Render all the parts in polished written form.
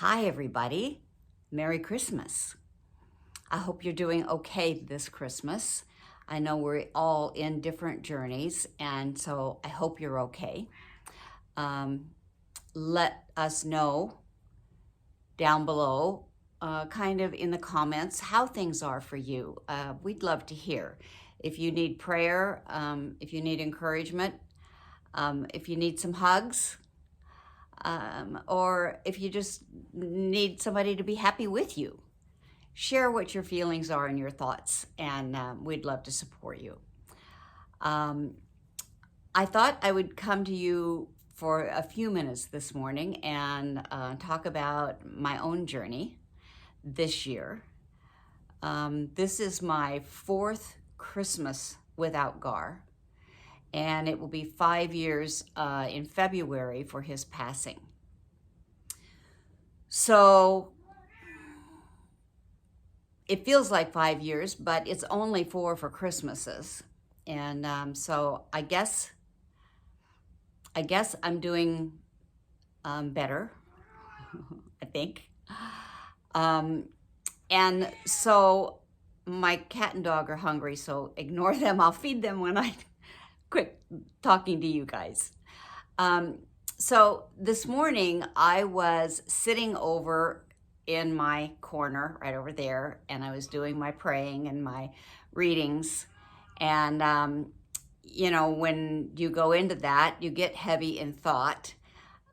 Hi, everybody. Merry Christmas. I hope you're doing okay this Christmas. I know we're all in different journeys, and so I hope you're okay. Um, Let us know down below, kind of in the comments, how things are for you. We'd love to hear. If you need prayer, if you need encouragement, if you need some hugs, or if you just need somebody to be happy with you. Share what your feelings are and your thoughts, and we'd love to support you. I thought I would come to you for a few minutes this morning and talk about my own journey this year. This is my fourth Christmas without Gar, and it will be 5 years in February for his passing. So it feels like 5 years, but it's only 4 for Christmases. And so I guess I'm doing better, I think. And so my cat and dog are hungry, so ignore them. I'll feed them when I quit talking to you guys. So this morning I was sitting over in my corner right over there, and I was doing my praying and my readings. And when you go into that, you get heavy in thought,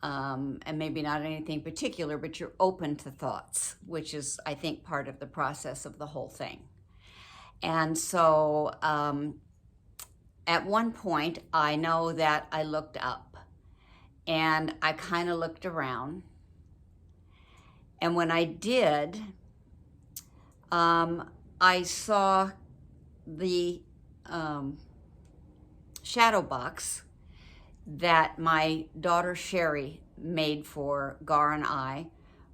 and maybe not anything particular, but you're open to thoughts, which is, I think, part of the process of the whole thing. And so at one point, I know that I looked up and I kind of looked around. And when I did, I saw the shadow box that my daughter Sherry made for Gar and I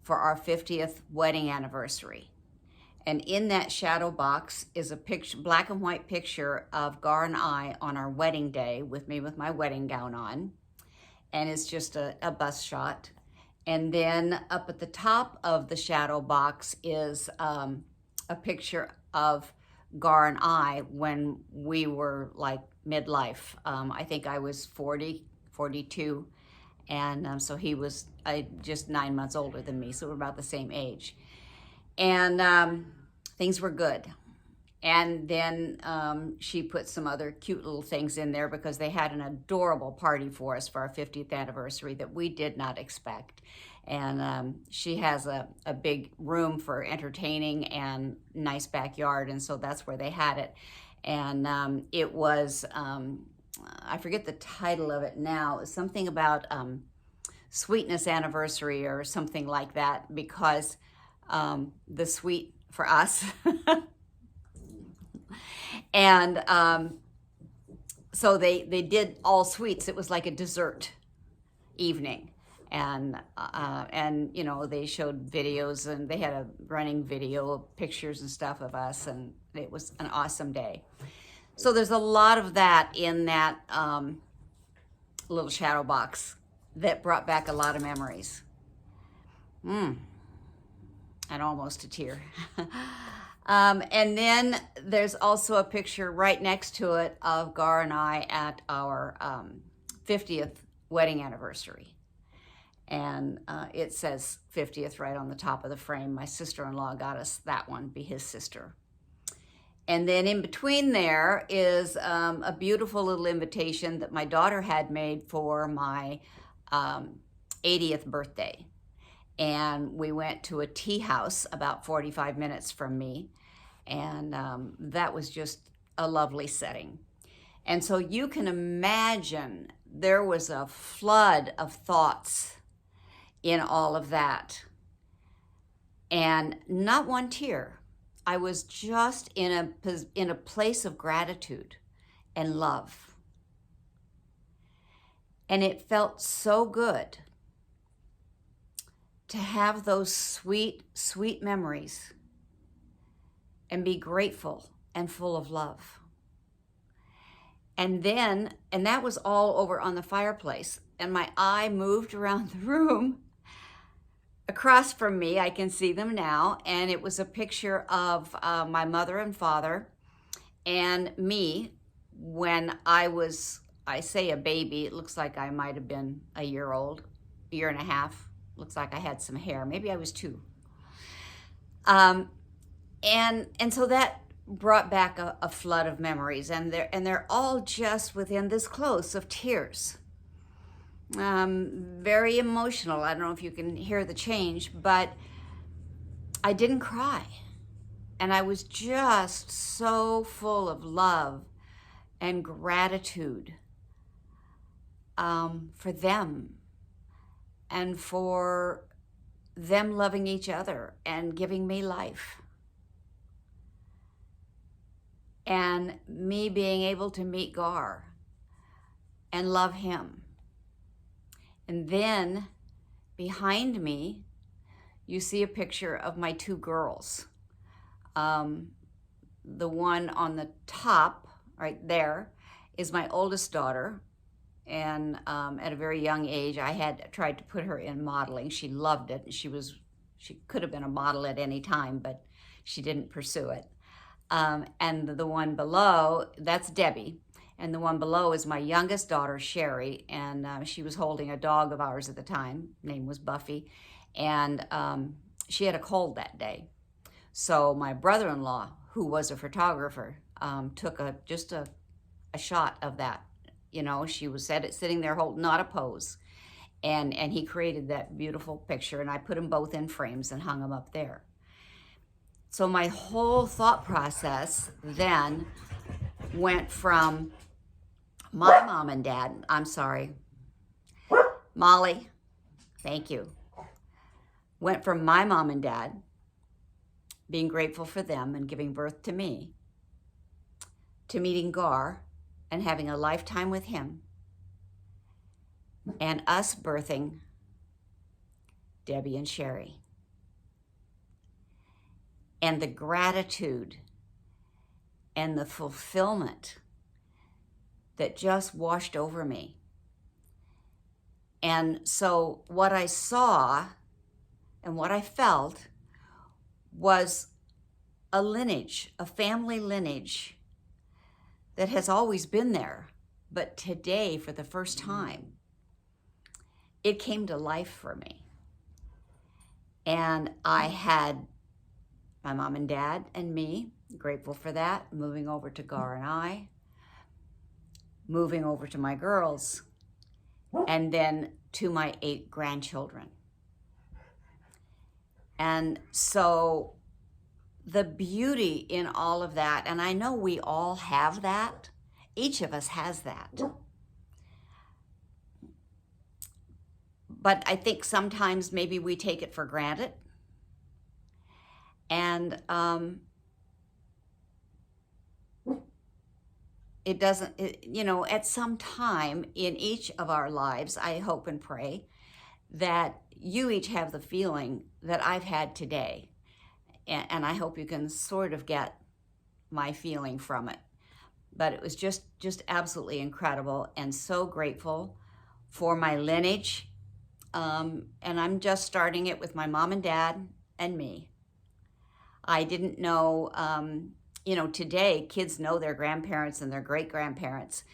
for our 50th wedding anniversary. And in that shadow box is a picture, black and white picture of Gar and I on our wedding day with me with my wedding gown on. And it's just a bust shot. And then up at the top of the shadow box is a picture of Gar and I when we were like midlife. I think I was 40, 42, and so he was just 9 months older than me, so we're about the same age. And things were good. And then she put some other cute little things in there because they had an adorable party for us for our 50th anniversary that we did not expect. And she has a big room for entertaining and nice backyard, and so that's where they had it. And it was, I forget the title of it now, it was something about sweetness anniversary or something like that, because the sweet for us. And so they did all sweets. It was like a dessert evening. And they showed videos, and they had a running video of pictures and stuff of us, and it was an awesome day. So there's a lot of that in that little shadow box that brought back a lot of memories. And almost a tear. And then there's also a picture right next to it of Gar and I at our 50th wedding anniversary. And it says 50th right on the top of the frame. My sister-in-law got us that one, be his sister. And then in between there is a beautiful little invitation that my daughter had made for my 80th birthday. And we went to a tea house about 45 minutes from me. And that was just a lovely setting. And so you can imagine there was a flood of thoughts in all of that. And not one tear. I was just in a place of gratitude and love. And it felt so good to have those sweet, sweet memories and be grateful and full of love. And that was all over on the fireplace. And my eye moved around the room across from me, I can see them now, and it was a picture of my mother and father and me when I say a baby, it looks like I might have been a year old, a year and a half. Looks like I had some hair. Maybe I was 2. Um, and so that brought back a flood of memories, and they're all just within this close of tears. Very emotional. I don't know if you can hear the change, but I didn't cry. And I was just so full of love and gratitude for them and for them loving each other and giving me life. And me being able to meet Gar and love him. And then behind me, you see a picture of my 2 girls. The one on the top right there is my oldest daughter. And at a very young age, I had tried to put her in modeling. She loved it. She could have been a model at any time, but she didn't pursue it. And the one below, that's Debbie. And the one below is my youngest daughter, Sherry. And she was holding a dog of ours at the time. Name was Buffy. And she had a cold that day. So my brother-in-law, who was a photographer, took just a shot of that. You know, she was sitting there holding, not a pose. And he created that beautiful picture. And I put them both in frames and hung them up there. So my whole thought process then went from my mom and dad, I'm sorry, Molly, thank you, went from my mom and dad, being grateful for them and giving birth to me, to meeting Gar and having a lifetime with him, and us birthing Debbie and Sherry. And the gratitude and the fulfillment that just washed over me. And so what I saw and what I felt was a lineage, a family lineage that has always been there, but today, for the first time, it came to life for me. And I had my mom and dad and me, grateful for that, moving over to Gar and I, moving over to my girls, and then to my 8 grandchildren. And so the beauty in all of that, and I know we all have that, each of us has that. But I think sometimes maybe we take it for granted. And it doesn't, at some time in each of our lives, I hope and pray that you each have the feeling that I've had today. And I hope you can sort of get my feeling from it. But it was just absolutely incredible, and so grateful for my lineage. And I'm just starting it with my mom and dad and me. I didn't know, today kids know their grandparents and their great-grandparents.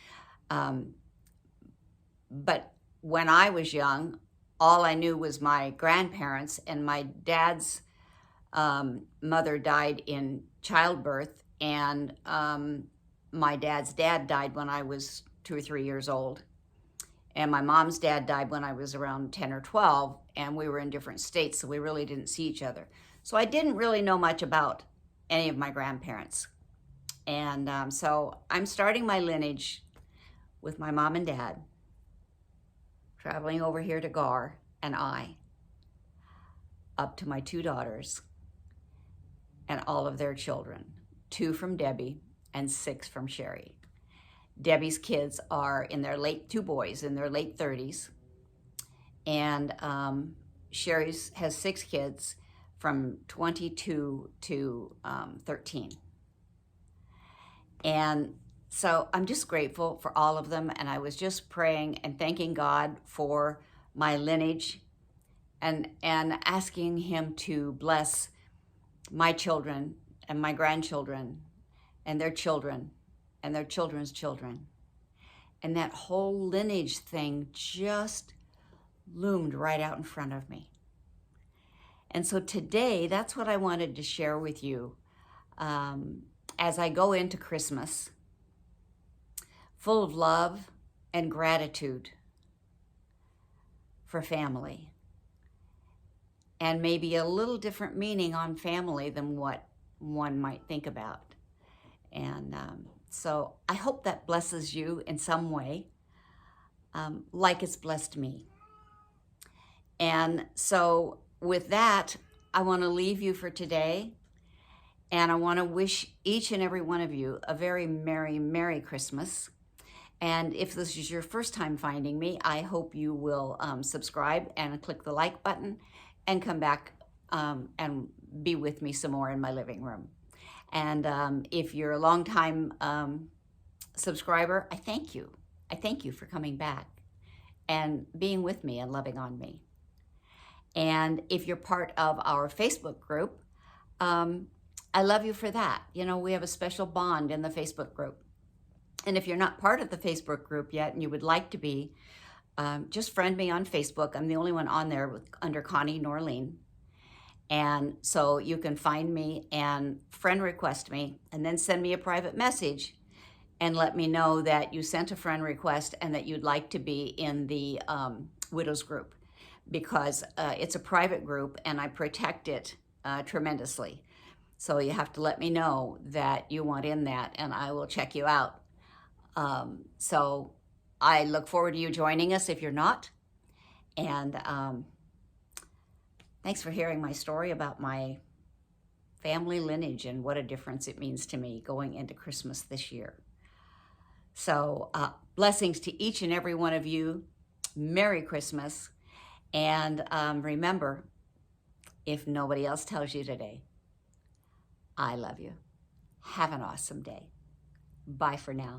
But when I was young, all I knew was my grandparents, and my dad's mother died in childbirth, and my dad's dad died when I was 2 or 3 years old. And my mom's dad died when I was around 10 or 12, and we were in different states, so we really didn't see each other. So I didn't really know much about any of my grandparents. And so I'm starting my lineage with my mom and dad, traveling over here to Gar and I, up to my 2 daughters and all of their children, 2 from Debbie and 6 from Sherry. Debbie's kids are 2 boys in their late 30s. And Sherry's has 6 kids from 22 to 13. And so I'm just grateful for all of them. And I was just praying and thanking God for my lineage and asking him to bless my children and my grandchildren and their children and their children's children. And that whole lineage thing just loomed right out in front of me. And so today, that's what I wanted to share with you as I go into Christmas, full of love and gratitude for family, and maybe a little different meaning on family than what one might think about. And so I hope that blesses you in some way, like it's blessed me. And so with that, I want to leave you for today. And I want to wish each and every one of you a very Merry, Merry Christmas. And if this is your first time finding me, I hope you will subscribe and click the like button and come back and be with me some more in my living room. And if you're a longtime subscriber, I thank you. I thank you for coming back and being with me and loving on me. And if you're part of our Facebook group, I love you for that. You know, we have a special bond in the Facebook group. And if you're not part of the Facebook group yet and you would like to be, just friend me on Facebook. I'm the only one on there under Connie Norleen. And so you can find me and friend request me and then send me a private message and let me know that you sent a friend request and that you'd like to be in the Widows group, because it's a private group and I protect it tremendously. So you have to let me know that you want in that and I will check you out. So I look forward to you joining us if you're not. And thanks for hearing my story about my family lineage and what a difference it means to me going into Christmas this year. So blessings to each and every one of you. Merry Christmas. And remember, if nobody else tells you today, I love you. Have an awesome day. Bye for now.